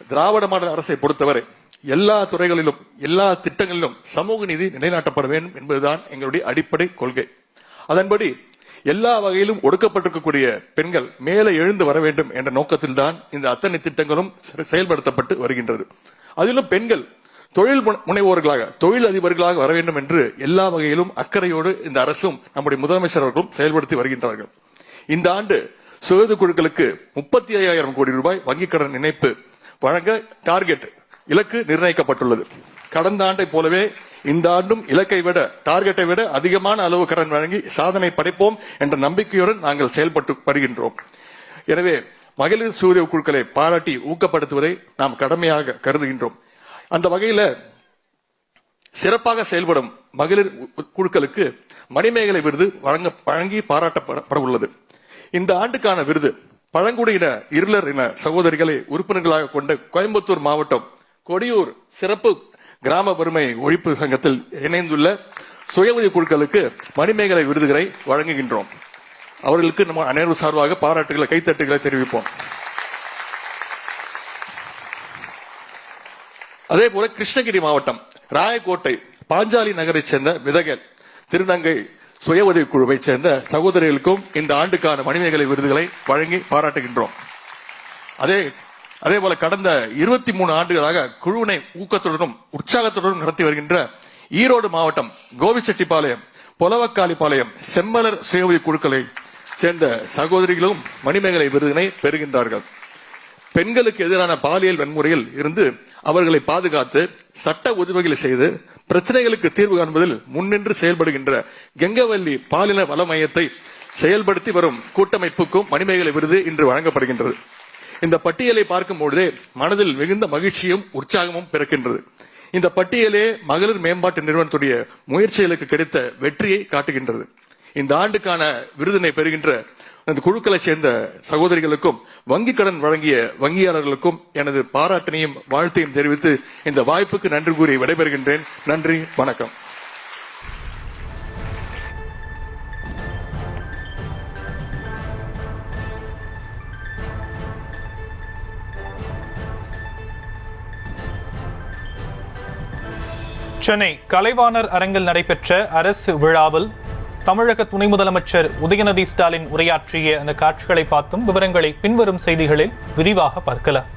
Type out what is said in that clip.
திராவிட model அரசை பொறுத்தவரை எல்லா துறைகளிலும் எல்லா திட்டங்களிலும் சமூக நீதி நிலைநாட்டப்பட வேண்டும் என்பதுதான் எங்களுடைய அடிப்படை கொள்கை. அதன்படி எல்லா வகையிலும் ஒடுக்கப்பட்டிருக்கக்கூடிய பெண்கள் மேலே எழுந்து வர வேண்டும் என்ற நோக்கத்தில் தான் இந்த அத்தனை திட்டங்களும் செயல்படுத்தப்பட்டு வருகின்றது. அதிலும் பெண்கள் தொழில் முனைவோர்களாக தொழில் அதிபர்களாக வர வேண்டும் என்று எல்லா வகையிலும் அக்கறையோடு இந்த அரசும் நம்முடைய முதலமைச்சர் அவர்களும் செயல்படுத்தி வருகின்றார்கள். இந்த ஆண்டு சுயது குழுக்களுக்கு 35,000 கோடி ரூபாய் வங்கிக் கடன் இணைப்பு வழங்க டார்கெட் இலக்கு நிர்ணயிக்கப்பட்டுள்ளது. கடந்த ஆண்டை போலவே இந்த ஆண்டும் இலக்கை விட டார்கெட்டை விட அதிகமான அளவு கடன் வழங்கி சாதனை படைப்போம் என்ற நம்பிக்கையுடன் நாங்கள் செயல்பட்டு வருகின்றோம். எனவே மகளிர் சுய குழுக்களை பாராட்டி ஊக்கப்படுத்துவதை நாம் கடமையாக கருதுகின்றோம். அந்த வகையில சிறப்பாக செயல்படும் மகளிர் குழுக்களுக்கு மணிமேகலை விருது வழங்கி பாராட்டப்பட உள்ளது. இந்த ஆண்டுக்கான விருது பழங்குடியின இருளர் இன சகோதரிகளை உறுப்பினர்களாக கொண்ட கோயம்புத்தூர் மாவட்டம் கொடியூர் சிறப்பு கிராம வறுமை ஒழிப்பு சங்கத்தில் இணைந்துள்ள சுய உதவி குழுக்களுக்கு மணிமேகலை விருதுகளை வழங்குகின்றோம். அவர்களுக்கு நம்ம அனைவரும் சார்பாக பாராட்டுகளை கைத்தட்டுகளை தெரிவிப்போம். அதே போல கிருஷ்ணகிரி மாவட்டம் ராயக்கோட்டை பாஞ்சாலி நகரை சேர்ந்த விதகல் திருநங்கை சுய உதவி குழுவை சேர்ந்த சகோதரிகளுக்கும் இந்த ஆண்டுக்கான மணிமேகலை விருதுகளை வழங்கி பாராட்டுகின்றோம். அதே போல கடந்த 23 ஆண்டுகளாக குழுவினை ஊக்கத்துடனும் உற்சாகத்துடனும் நடத்தி வருகின்ற ஈரோடு மாவட்டம் கோவிச்செட்டிப்பாளையம் பொலவக்காலிப்பாளையம் செம்மலர் சுய உதவி குழுக்களை சேர்ந்த சகோதரிகளும் மணிமேகலை விருதினை பெறுகின்றார்கள். பெண்களுக்கு எதிரான பாலியல் வன்முறையில் இருந்து அவர்களை பாதுகாத்து சட்ட உதவிகளை செய்து பிரச்சனைகளுக்கு தீர்வு காண்பதில் முன்னின்று செயல்படுகின்ற கெங்கவல்லி பாலின வள மையத்தை செயல்படுத்தி வரும் கூட்டமைப்புக்கும் மணிமேகலை விருது இன்று வழங்கப்படுகின்றது. இந்த பட்டியலை பார்க்கும் பொழுதே மனதில் மிகுந்த மகிழ்ச்சியும் உற்சாகமும் பிறக்கின்றது. இந்த பட்டியலே மகளிர் மேம்பாட்டு நிறுவனத்துடைய முயற்சிகளுக்கு கிடைத்த வெற்றியை காட்டுகின்றது. இந்த ஆண்டுக்கான விருதினை பெறுகின்ற அந்த குழுக்களை சேர்ந்த சகோதரிகளுக்கும் வங்கிக் கடன் வழங்கிய வங்கியாளர்களுக்கும் எனது பாராட்டினையும் வாழ்த்தையும் தெரிவித்து இந்த வாய்ப்புக்கு நன்றி கூறி விடைபெறுகின்றேன். நன்றி, வணக்கம். சென்னை கலைவாணர் அரங்கில் நடைபெற்ற அரசு விழாவில் தமிழக துணை முதலமைச்சர் உதயநிதி ஸ்டாலின் உரையாற்றிய அந்த காட்சிகளை பார்த்தும் விவரங்களை பின்வரும் செய்திகளில் விரிவாக பார்க்கலாம்.